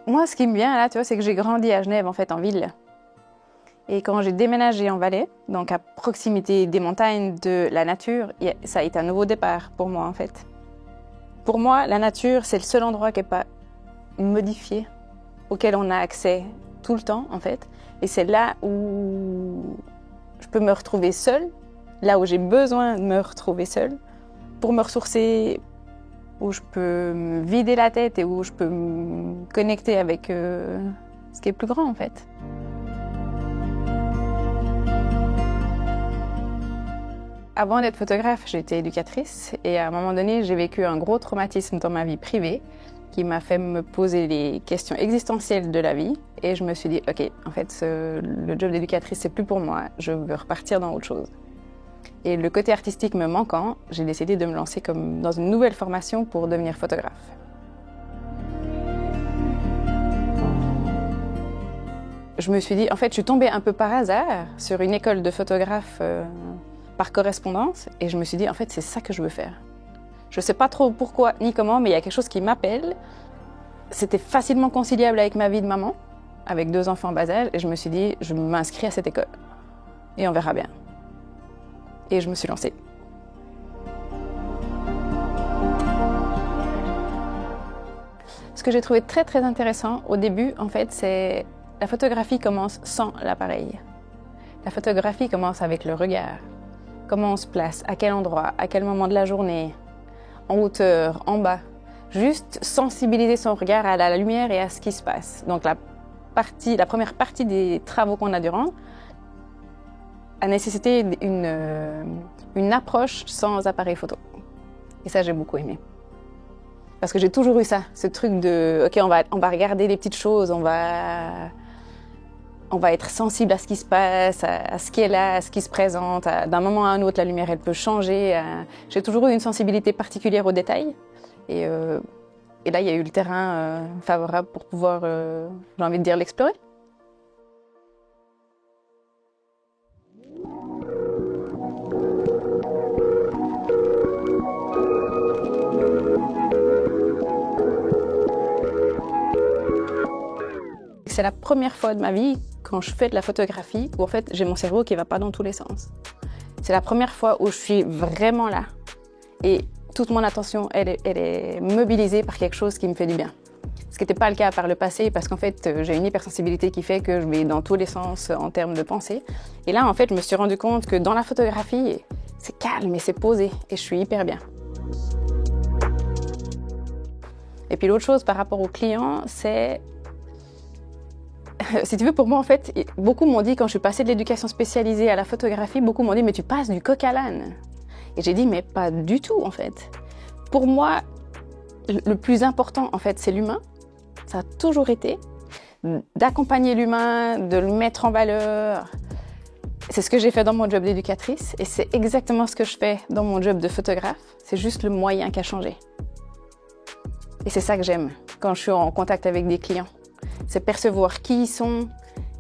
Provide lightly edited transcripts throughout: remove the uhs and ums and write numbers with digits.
Moi, ce qui me vient là, tu vois, c'est que j'ai grandi à Genève, en fait, en ville. Et quand j'ai déménagé en Valais, donc à proximité des montagnes, de la nature, ça a été un nouveau départ pour moi, en fait. Pour moi, la nature, c'est le seul endroit qui n'est pas modifié, auquel on a accès tout le temps, en fait. Et c'est là où je peux me retrouver seule, là où j'ai besoin de me retrouver seule, pour me ressourcer, où je peux me vider la tête et où je peux me connecter avec ce qui est plus grand, en fait. Avant d'être photographe, j'étais éducatrice et à un moment donné, j'ai vécu un gros traumatisme dans ma vie privée qui m'a fait me poser les questions existentielles de la vie et je me suis dit, ok, en fait, le job d'éducatrice, c'est plus pour moi, je veux repartir dans autre chose. Et le côté artistique me manquant, j'ai décidé de me lancer comme dans une nouvelle formation pour devenir photographe. Je me suis dit, en fait, je suis tombée un peu par hasard sur une école de photographe par correspondance et je me suis dit, en fait, c'est ça que je veux faire. Je ne sais pas trop pourquoi ni comment, mais il y a quelque chose qui m'appelle. C'était facilement conciliable avec ma vie de maman, avec 2 enfants en bas âge, et je me suis dit, je m'inscris à cette école et on verra bien. Et je me suis lancée. Ce que j'ai trouvé très très intéressant au début, en fait, c'est la photographie commence sans l'appareil. La photographie commence avec le regard. Comment on se place, à quel endroit, à quel moment de la journée, en hauteur, en bas. Juste sensibiliser son regard à la lumière et à ce qui se passe. Donc la première partie des travaux qu'on a durant a nécessité une approche sans appareil photo. Et ça, j'ai beaucoup aimé. Parce que j'ai toujours eu ça, ce truc de, ok, on va regarder les petites choses, on va être sensible à ce qui se passe, à ce qui est là, à ce qui se présente. D'un moment à un autre, la lumière, elle peut changer. J'ai toujours eu une sensibilité particulière aux détails. Et là, il y a eu le terrain favorable pour pouvoir, j'ai envie de dire, l'explorer. C'est la première fois de ma vie, quand je fais de la photographie, où en fait j'ai mon cerveau qui ne va pas dans tous les sens. C'est la première fois où je suis vraiment là. Et toute mon attention, elle est mobilisée par quelque chose qui me fait du bien. Ce qui n'était pas le cas par le passé, parce qu'en fait j'ai une hypersensibilité qui fait que je vais dans tous les sens en termes de pensée. Et là, en fait, je me suis rendu compte que dans la photographie, c'est calme et c'est posé. Et je suis hyper bien. Et puis l'autre chose par rapport aux clients, c'est... Si tu veux, pour moi, en fait, beaucoup m'ont dit, quand je suis passée de l'éducation spécialisée à la photographie, beaucoup m'ont dit, mais tu passes du coq à l'âne. Et j'ai dit, mais pas du tout, en fait. Pour moi, le plus important, en fait, c'est l'humain. Ça a toujours été. D'accompagner l'humain, de le mettre en valeur. C'est ce que j'ai fait dans mon job d'éducatrice. Et c'est exactement ce que je fais dans mon job de photographe. C'est juste le moyen qui a changé. Et c'est ça que j'aime quand je suis en contact avec des clients. C'est percevoir qui ils sont,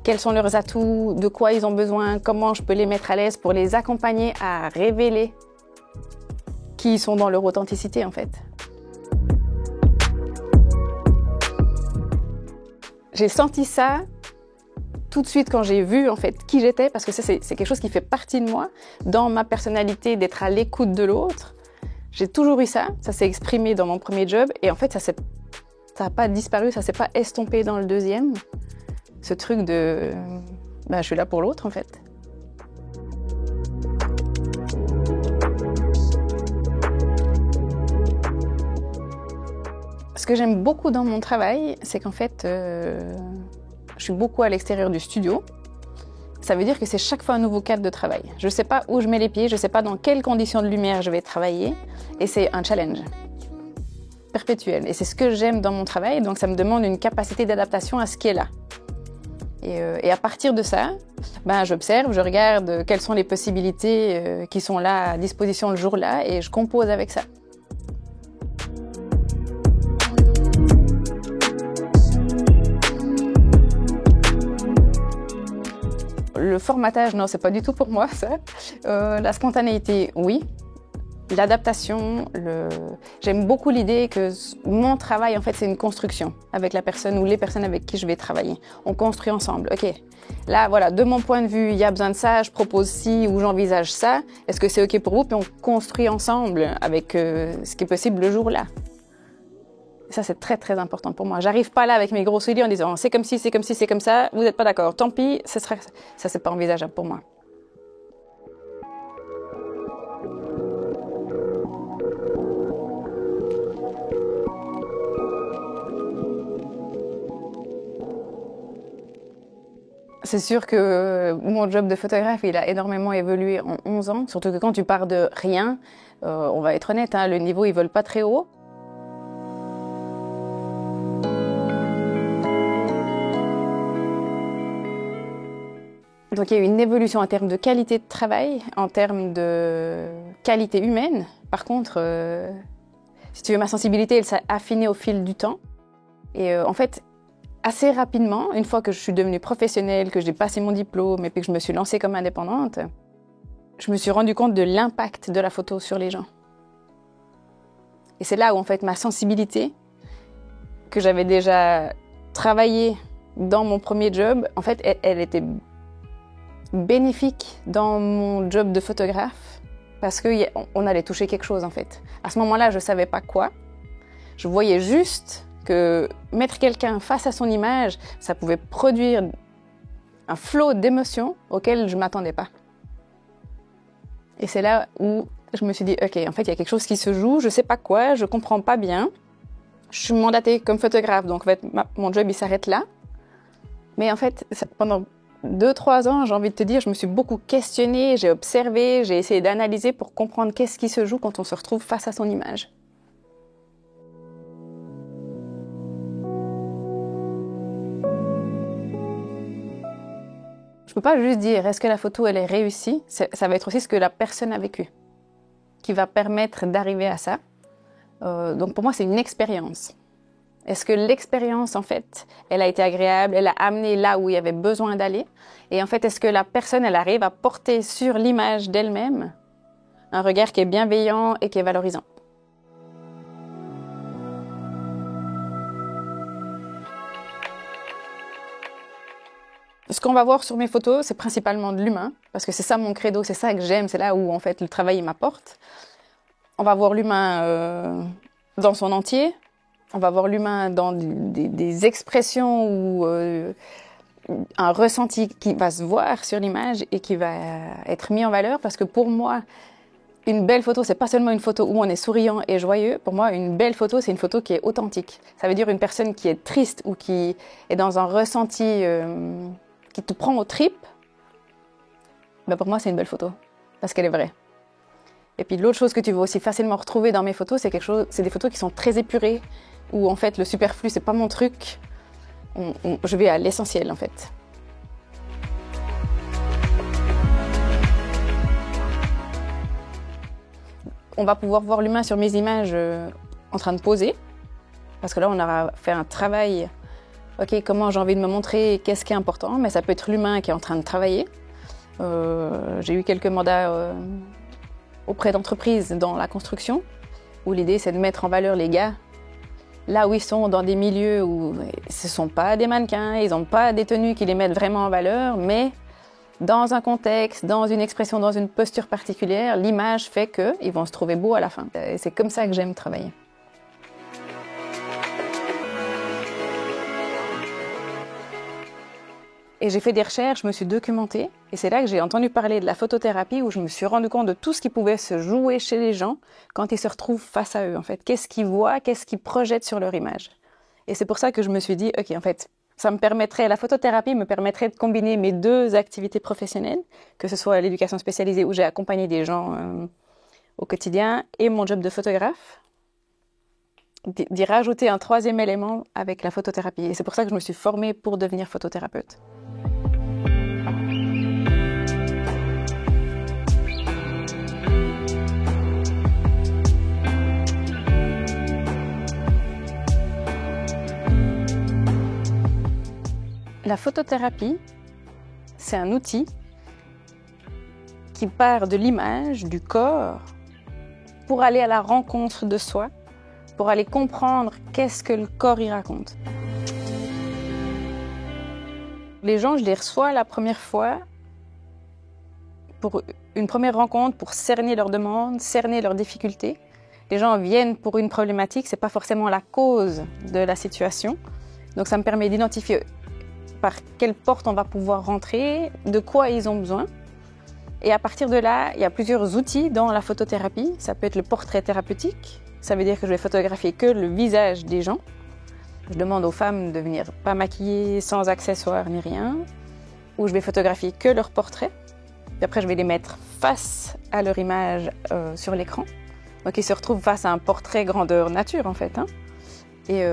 quels sont leurs atouts, de quoi ils ont besoin, comment je peux les mettre à l'aise pour les accompagner à révéler qui ils sont dans leur authenticité, en fait. J'ai senti ça tout de suite quand j'ai vu, en fait, qui j'étais, parce que ça, c'est quelque chose qui fait partie de moi, dans ma personnalité, d'être à l'écoute de l'autre. J'ai toujours eu ça, ça s'est exprimé dans mon premier job, et en fait, ça n'a pas disparu, ça ne s'est pas estompé dans le deuxième. Ce truc de... je suis là pour l'autre, en fait. Ce que j'aime beaucoup dans mon travail, c'est qu'en fait, je suis beaucoup à l'extérieur du studio. Ça veut dire que c'est chaque fois un nouveau cadre de travail. Je ne sais pas où je mets les pieds, je ne sais pas dans quelles conditions de lumière je vais travailler, et c'est un challenge perpétuel. Et c'est ce que j'aime dans mon travail, donc ça me demande une capacité d'adaptation à ce qui est là. Et à partir de ça, j'observe, je regarde quelles sont les possibilités qui sont là à disposition le jour-là, et je compose avec ça. Le formatage, non, c'est pas du tout pour moi, ça. La spontanéité, oui. l'adaptation. J'aime beaucoup l'idée que mon travail, en fait, c'est une construction avec la personne ou les personnes avec qui je vais travailler. On construit ensemble. OK, là, voilà, de mon point de vue, il y a besoin de ça, je propose ci ou j'envisage ça. Est-ce que c'est OK pour vous? Puis on construit ensemble avec ce qui est possible le jour-là. Ça, c'est très, très important pour moi. J'arrive pas là avec mes grosses idées en disant c'est comme ci, c'est comme ci, c'est comme ça, vous n'êtes pas d'accord. Tant pis, ça, c'est pas envisageable pour moi. C'est sûr que mon job de photographe, il a énormément évolué en 11 ans. Surtout que quand tu pars de rien, on va être honnête, hein, le niveau, il vole pas très haut. Donc il y a eu une évolution en termes de qualité de travail, en termes de qualité humaine. Par contre, si tu veux, ma sensibilité, elle s'est affinée au fil du temps. Et en fait, assez rapidement, une fois que je suis devenue professionnelle, que j'ai passé mon diplôme et puis que je me suis lancée comme indépendante, je me suis rendu compte de l'impact de la photo sur les gens. Et c'est là où en fait ma sensibilité, que j'avais déjà travaillée dans mon premier job, en fait, elle était bénéfique dans mon job de photographe parce qu'on allait toucher quelque chose en fait. À ce moment-là, je ne savais pas quoi. Je voyais juste que mettre quelqu'un face à son image, ça pouvait produire un flot d'émotions auquel je ne m'attendais pas. Et c'est là où je me suis dit, OK, en fait, il y a quelque chose qui se joue, je ne sais pas quoi, je ne comprends pas bien. Je suis mandatée comme photographe, donc en fait, mon job, il s'arrête là. Mais en fait, pendant 2-3 ans, j'ai envie de te dire, je me suis beaucoup questionnée, j'ai observé, j'ai essayé d'analyser pour comprendre qu'est-ce qui se joue quand on se retrouve face à son image. Je peux pas juste dire est-ce que la photo elle est réussie, ça va être aussi ce que la personne a vécu qui va permettre d'arriver à ça. Donc pour moi c'est une expérience. Est-ce que l'expérience en fait, elle a été agréable, elle a amené là où il y avait besoin d'aller? Et en fait, est-ce que la personne elle arrive à porter sur l'image d'elle-même un regard qui est bienveillant et qui est valorisant? Ce qu'on va voir sur mes photos, c'est principalement de l'humain, parce que c'est ça mon credo, c'est ça que j'aime, c'est là où en fait le travail m'apporte. On va voir l'humain dans son entier, on va voir l'humain dans des expressions ou un ressenti qui va se voir sur l'image et qui va être mis en valeur, parce que pour moi, une belle photo, c'est pas seulement une photo où on est souriant et joyeux. Pour moi, une belle photo, c'est une photo qui est authentique. Ça veut dire une personne qui est triste ou qui est dans un ressenti qui te prend aux tripes, ben pour moi, c'est une belle photo, parce qu'elle est vraie. Et puis l'autre chose que tu vas aussi facilement retrouver dans mes photos, c'est des photos qui sont très épurées, où en fait le superflu, c'est pas mon truc. Je vais à l'essentiel en fait. On va pouvoir voir l'humain sur mes images en train de poser, parce que là on aura fait un travail. OK, comment j'ai envie de me montrer, qu'est-ce qui est important, mais ça peut être l'humain qui est en train de travailler. J'ai eu quelques mandats auprès d'entreprises dans la construction, où l'idée c'est de mettre en valeur les gars, là où ils sont dans des milieux où ce ne sont pas des mannequins, ils n'ont pas des tenues qui les mettent vraiment en valeur, mais dans un contexte, dans une expression, dans une posture particulière, l'image fait qu'ils vont se trouver beaux à la fin. Et c'est comme ça que j'aime travailler. Et j'ai fait des recherches, je me suis documentée, et c'est là que j'ai entendu parler de la photothérapie, où je me suis rendu compte de tout ce qui pouvait se jouer chez les gens quand ils se retrouvent face à eux, en fait. Qu'est-ce qu'ils voient, qu'est-ce qu'ils projettent sur leur image. Et c'est pour ça que je me suis dit, OK, en fait, la photothérapie me permettrait de combiner mes deux activités professionnelles, que ce soit l'éducation spécialisée où j'ai accompagné des gens au quotidien, et mon job de photographe, d'y rajouter un troisième élément avec la photothérapie. Et c'est pour ça que je me suis formée pour devenir photothérapeute. La photothérapie, c'est un outil qui part de l'image, du corps, pour aller à la rencontre de soi, pour aller comprendre qu'est-ce que le corps y raconte. Les gens, je les reçois la première fois pour une première rencontre, pour cerner leurs demandes, cerner leurs difficultés. Les gens viennent pour une problématique, ce n'est pas forcément la cause de la situation. Donc ça me permet d'identifier par quelle porte on va pouvoir rentrer, de quoi ils ont besoin. Et à partir de là, il y a plusieurs outils dans la photothérapie. Ça peut être le portrait thérapeutique. Ça veut dire que je vais photographier que le visage des gens. Je demande aux femmes de venir pas maquillées, sans accessoires ni rien. Ou je vais photographier que leur portrait. Puis après, je vais les mettre face à leur image sur l'écran. Donc ils se retrouvent face à un portrait grandeur nature en fait. Et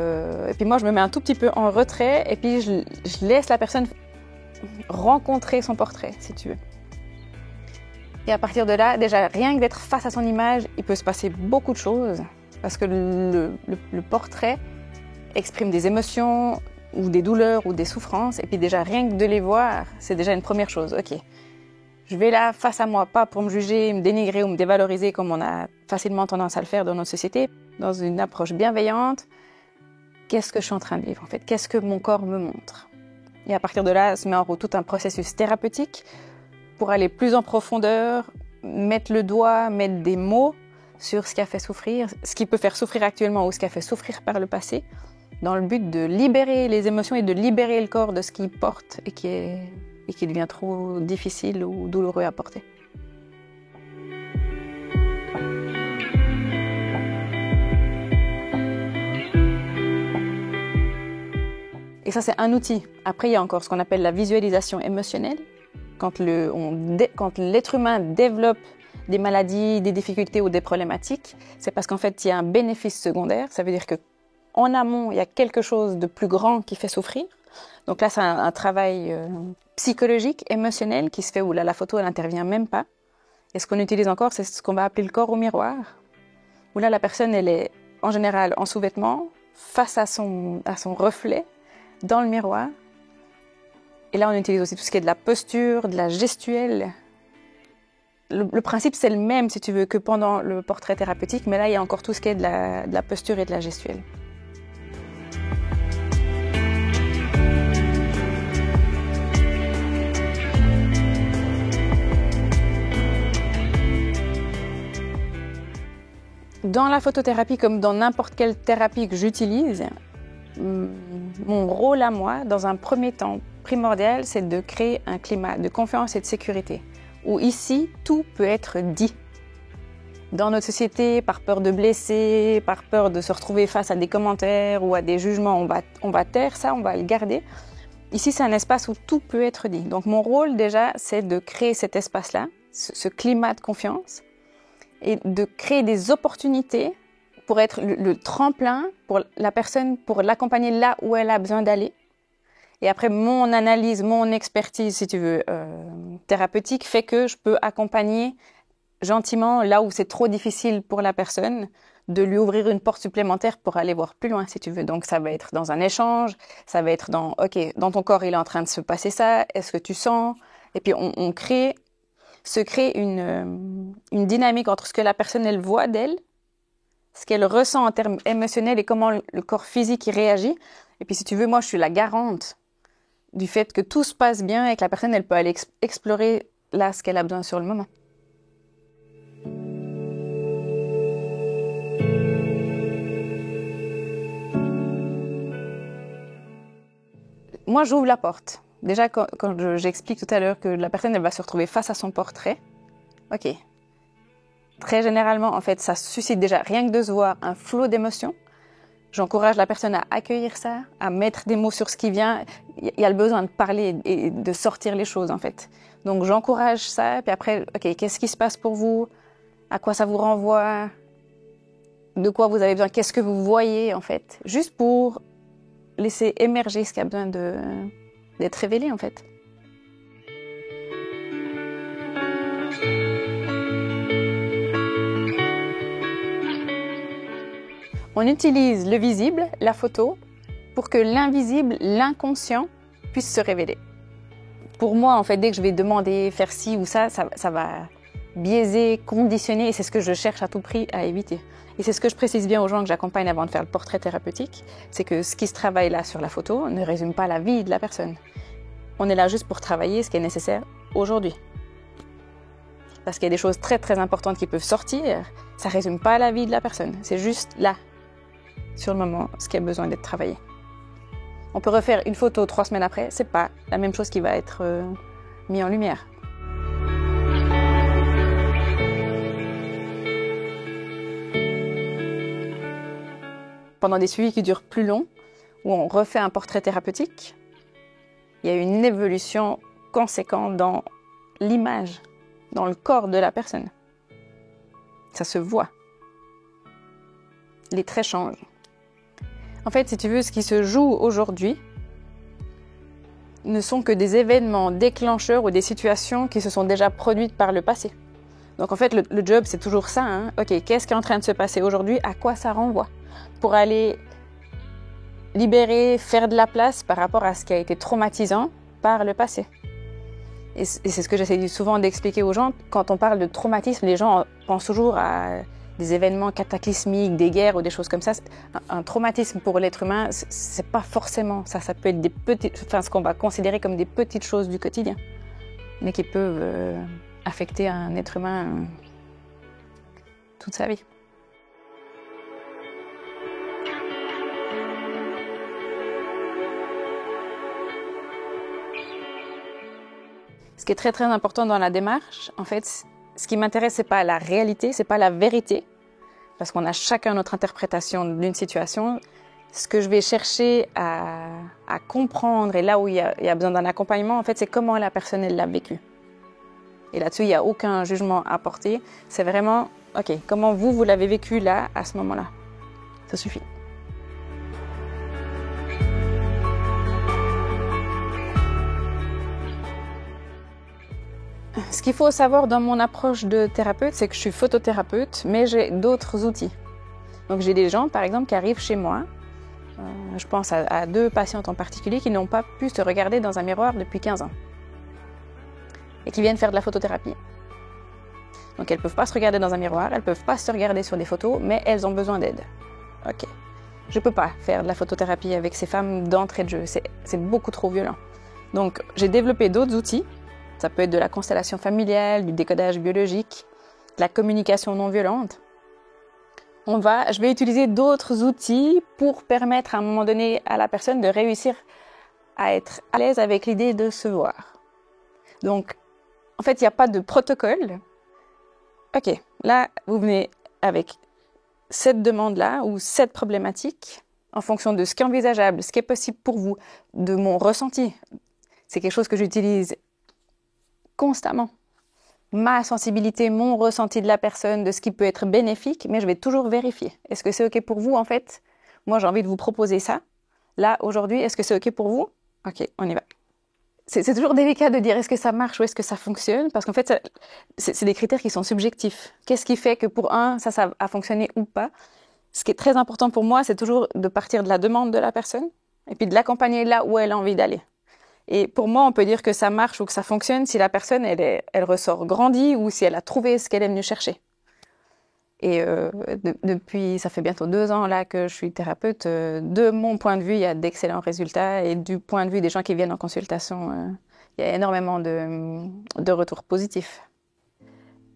puis moi, je me mets un tout petit peu en retrait et puis je laisse la personne rencontrer son portrait, si tu veux. Et à partir de là, déjà, rien que d'être face à son image, il peut se passer beaucoup de choses. Parce que le portrait exprime des émotions ou des douleurs ou des souffrances. Et puis déjà, rien que de les voir, c'est déjà une première chose. Ok, je vais là face à moi, pas pour me juger, me dénigrer ou me dévaloriser comme on a facilement tendance à le faire dans notre société, dans une approche bienveillante. Qu'est-ce que je suis en train de vivre en fait? Qu'est-ce que mon corps me montre? Et à partir de là, se met en route tout un processus thérapeutique pour aller plus en profondeur, mettre le doigt, mettre des mots sur ce qui a fait souffrir, ce qui peut faire souffrir actuellement ou ce qui a fait souffrir par le passé, dans le but de libérer les émotions et de libérer le corps de ce qu'il porte et qui devient trop difficile ou douloureux à porter. Et ça, c'est un outil. Après, il y a encore ce qu'on appelle la visualisation émotionnelle. Quand l'être humain développe des maladies, des difficultés ou des problématiques, c'est parce qu'en fait, il y a un bénéfice secondaire. Ça veut dire qu'en amont, il y a quelque chose de plus grand qui fait souffrir. Donc là, c'est un travail psychologique, émotionnel qui se fait où là, la photo, elle n'intervient même pas. Et ce qu'on utilise encore, c'est ce qu'on va appeler le corps au miroir. Où là, la personne, elle est en général en sous-vêtements, face à son reflet, dans le miroir. Et là, on utilise aussi tout ce qui est de la posture, de la gestuelle. Le principe, c'est le même, si tu veux, que pendant le portrait thérapeutique, mais là, il y a encore tout ce qui est de la posture et de la gestuelle. Dans la photothérapie, comme dans n'importe quelle thérapie que j'utilise, mon rôle à moi, dans un premier temps primordial, c'est de créer un climat de confiance et de sécurité, où ici, tout peut être dit. Dans notre société, par peur de blesser, par peur de se retrouver face à des commentaires ou à des jugements, on va taire ça, on va le garder. Ici, c'est un espace où tout peut être dit. Donc mon rôle déjà, c'est de créer cet espace-là, ce climat de confiance, et de créer des opportunités pour être le tremplin pour la personne, pour l'accompagner là où elle a besoin d'aller. Et après, mon analyse, mon expertise, si tu veux, thérapeutique, fait que je peux accompagner gentiment là où c'est trop difficile pour la personne, de lui ouvrir une porte supplémentaire pour aller voir plus loin, si tu veux. Donc, ça va être dans un échange, ça va être dans, OK, dans ton corps, il est en train de se passer ça, est-ce que tu sens? Et puis, on crée une dynamique entre ce que la personne, elle voit d'elle, ce qu'elle ressent en termes émotionnels et comment le corps physique y réagit. Et puis, si tu veux, moi, je suis la garante du fait que tout se passe bien et que la personne, elle peut aller explorer là ce qu'elle a besoin sur le moment. Moi, j'ouvre la porte. Déjà, quand j'explique tout à l'heure que la personne, elle va se retrouver face à son portrait, OK. Très généralement, en fait, ça suscite déjà, rien que de se voir, un flot d'émotions. J'encourage la personne à accueillir ça, à mettre des mots sur ce qui vient. Il y a le besoin de parler et de sortir les choses, en fait. Donc, j'encourage ça. Puis après, OK, qu'est-ce qui se passe pour vous? À quoi ça vous renvoie? De quoi vous avez besoin? Qu'est-ce que vous voyez, en fait? Juste pour laisser émerger ce qui a besoin d'être révélé, en fait. On utilise le visible, la photo, pour que l'invisible, l'inconscient, puisse se révéler. Pour moi, en fait, dès que je vais demander faire ci ou ça va biaisé, conditionné, et c'est ce que je cherche à tout prix à éviter. Et c'est ce que je précise bien aux gens que j'accompagne avant de faire le portrait thérapeutique, c'est que ce qui se travaille là sur la photo ne résume pas la vie de la personne. On est là juste pour travailler ce qui est nécessaire aujourd'hui. Parce qu'il y a des choses très très importantes qui peuvent sortir, ça ne résume pas la vie de la personne. C'est juste là, sur le moment, ce qui a besoin d'être travaillé. On peut refaire une photo 3 semaines après, c'est pas la même chose qui va être mis en lumière. Pendant des suivis qui durent plus longs, où on refait un portrait thérapeutique, il y a une évolution conséquente dans l'image, dans le corps de la personne. Ça se voit. Les traits changent. En fait, si tu veux, ce qui se joue aujourd'hui ne sont que des événements déclencheurs ou des situations qui se sont déjà produites par le passé. Donc en fait, le job, c'est toujours ça. Hein? Ok, qu'est-ce qui est en train de se passer aujourd'hui? À quoi ça renvoie? Pour aller libérer, faire de la place par rapport à ce qui a été traumatisant par le passé. Et c'est ce que j'essaie souvent d'expliquer aux gens. Quand on parle de traumatisme, les gens pensent toujours à des événements cataclysmiques, des guerres ou des choses comme ça. Un traumatisme pour l'être humain, c'est pas forcément ça. Ça peut être des petites, enfin, ce qu'on va considérer comme des petites choses du quotidien, mais qui peuvent affecter un être humain toute sa vie. Ce qui est très très important dans la démarche, en fait, ce qui m'intéresse, c'est pas la réalité, c'est pas la vérité, parce qu'on a chacun notre interprétation d'une situation. Ce que je vais chercher à comprendre, et là où il y a besoin d'un accompagnement, en fait, c'est comment la personne elle l'a vécu. Et là-dessus, il n'y a aucun jugement à porter. C'est vraiment, ok, comment vous l'avez vécu là, à ce moment-là. Ça suffit. Ce qu'il faut savoir dans mon approche de thérapeute, c'est que je suis photothérapeute, mais j'ai d'autres outils. Donc j'ai des gens, par exemple, qui arrivent chez moi. Je pense à 2 patientes en particulier qui n'ont pas pu se regarder dans un miroir depuis 15 ans. Et qui viennent faire de la photothérapie. Donc elles ne peuvent pas se regarder dans un miroir, elles ne peuvent pas se regarder sur des photos, mais elles ont besoin d'aide. Ok. Je ne peux pas faire de la photothérapie avec ces femmes d'entrée de jeu, c'est beaucoup trop violent. Donc j'ai développé d'autres outils. Ça peut être de la constellation familiale, du décodage biologique, de la communication non violente. Je vais utiliser d'autres outils pour permettre à un moment donné à la personne de réussir à être à l'aise avec l'idée de se voir. Donc, en fait, il n'y a pas de protocole. Ok, là, vous venez avec cette demande-là ou cette problématique en fonction de ce qui est envisageable, ce qui est possible pour vous, de mon ressenti. C'est quelque chose que j'utilise constamment. Ma sensibilité, mon ressenti de la personne, de ce qui peut être bénéfique, mais je vais toujours vérifier. Est-ce que c'est OK pour vous, en fait? Moi, j'ai envie de vous proposer ça. Là, aujourd'hui, est-ce que c'est OK pour vous? OK, on y va. C'est toujours délicat de dire est-ce que ça marche ou est-ce que ça fonctionne, parce qu'en fait, c'est des critères qui sont subjectifs. Qu'est-ce qui fait que pour un, ça a fonctionné ou pas? Ce qui est très important pour moi, c'est toujours de partir de la demande de la personne et puis de l'accompagner là où elle a envie d'aller. Et pour moi, on peut dire que ça marche ou que ça fonctionne si la personne, elle ressort grandie ou si elle a trouvé ce qu'elle est venue chercher. Et depuis, ça fait bientôt 2 ans là que je suis thérapeute. De mon point de vue, il y a d'excellents résultats. Et du point de vue des gens qui viennent en consultation, il y a énormément de retours positifs.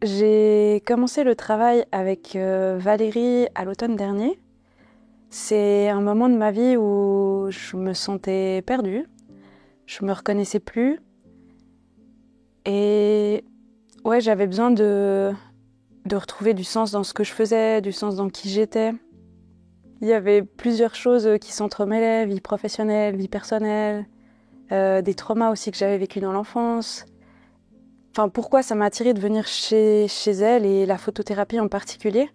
J'ai commencé le travail avec Valérie à l'automne dernier. C'est un moment de ma vie où je me sentais perdue. Je me reconnaissais plus. Et ouais, j'avais besoin de retrouver du sens dans ce que je faisais, du sens dans qui j'étais. Il y avait plusieurs choses qui s'entremêlaient, vie professionnelle, vie personnelle, des traumas aussi que j'avais vécus dans l'enfance. Enfin, pourquoi ça m'a attirée de venir chez elle et la photothérapie en particulier?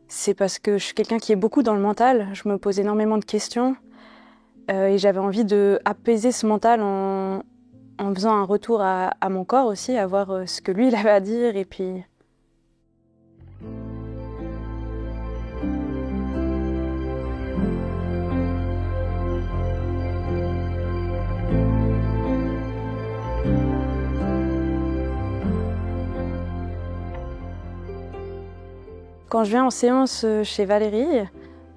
C'est parce que je suis quelqu'un qui est beaucoup dans le mental. Je me pose énormément de questions. Et j'avais envie d'apaiser ce mental en faisant un retour à mon corps aussi, à voir ce que lui il avait à dire. Et puis... Quand je viens en séance chez Valérie,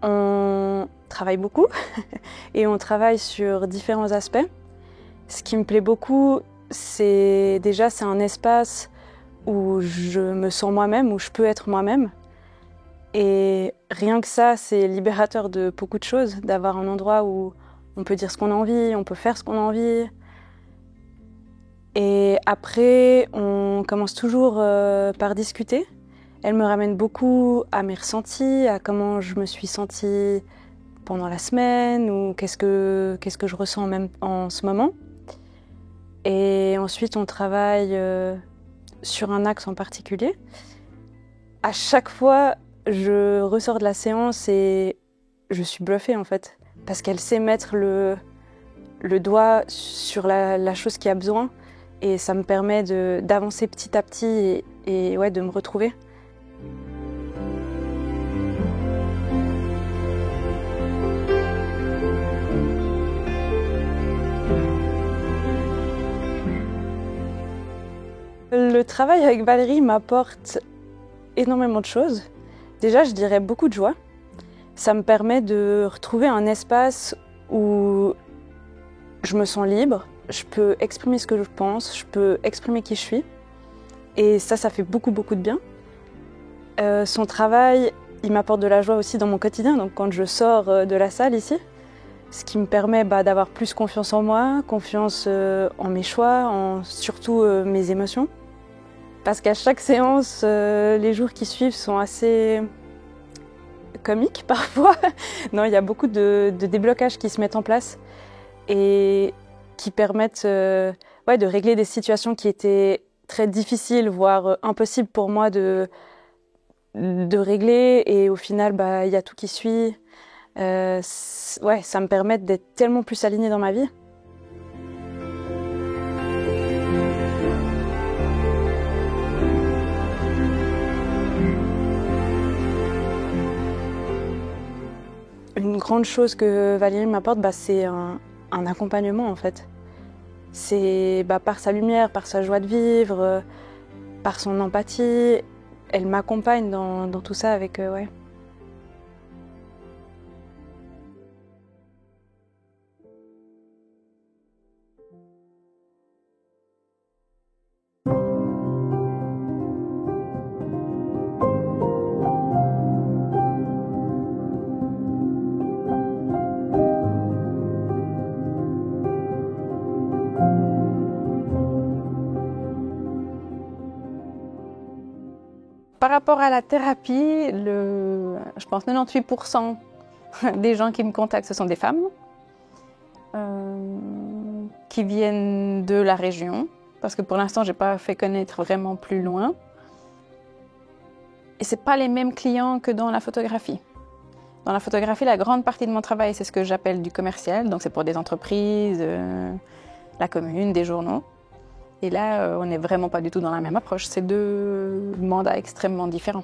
on travaille beaucoup et on travaille sur différents aspects. Ce qui me plaît beaucoup, c'est un espace où je me sens moi-même, où je peux être moi-même. Et rien que ça, c'est libérateur de beaucoup de choses, d'avoir un endroit où on peut dire ce qu'on a envie, on peut faire ce qu'on a envie. Et après, on commence toujours par discuter. Elle me ramène beaucoup à mes ressentis, à comment je me suis sentie pendant la semaine ou qu'est-ce que je ressens même en ce moment. Et ensuite, on travaille sur un axe en particulier. À chaque fois, je ressors de la séance et je suis bluffée en fait, parce qu'elle sait mettre le doigt sur la chose qui a besoin et ça me permet d'avancer petit à petit et ouais, de me retrouver. Le travail avec Valérie m'apporte énormément de choses. Déjà, je dirais beaucoup de joie. Ça me permet de retrouver un espace où je me sens libre, je peux exprimer ce que je pense, je peux exprimer qui je suis. Et ça fait beaucoup, beaucoup de bien. Son travail, il m'apporte de la joie aussi dans mon quotidien, donc quand je sors de la salle ici, ce qui me permet d'avoir plus confiance en moi, confiance en mes choix, surtout mes émotions. Parce qu'à chaque séance, les jours qui suivent sont assez comiques parfois. Non, il y a beaucoup de déblocages qui se mettent en place et qui permettent ouais, de régler des situations qui étaient très difficiles, voire impossibles pour moi de régler. Et au final, il y a tout qui suit. Ouais, ça me permet d'être tellement plus alignée dans ma vie. Une grande chose que Valérie m'apporte, c'est un accompagnement en fait. C'est par sa lumière, par sa joie de vivre, par son empathie. Elle m'accompagne dans tout ça avec ouais. Par rapport à la thérapie, je pense 98% des gens qui me contactent, ce sont des femmes qui viennent de la région, parce que pour l'instant, je n'ai pas fait connaître vraiment plus loin. Et ce n'est pas les mêmes clients que dans la photographie. Dans la photographie, la grande partie de mon travail, c'est ce que j'appelle du commercial, donc c'est pour des entreprises, la commune, des journaux. Et là, on n'est vraiment pas du tout dans la même approche. C'est deux mandats extrêmement différents.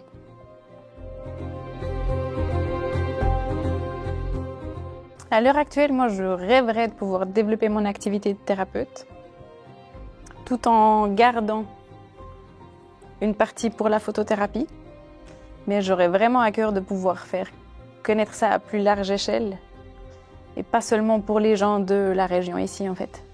À l'heure actuelle, moi, je rêverais de pouvoir développer mon activité de thérapeute, tout en gardant une partie pour la photothérapie. Mais j'aurais vraiment à cœur de pouvoir faire connaître ça à plus large échelle, et pas seulement pour les gens de la région ici, en fait.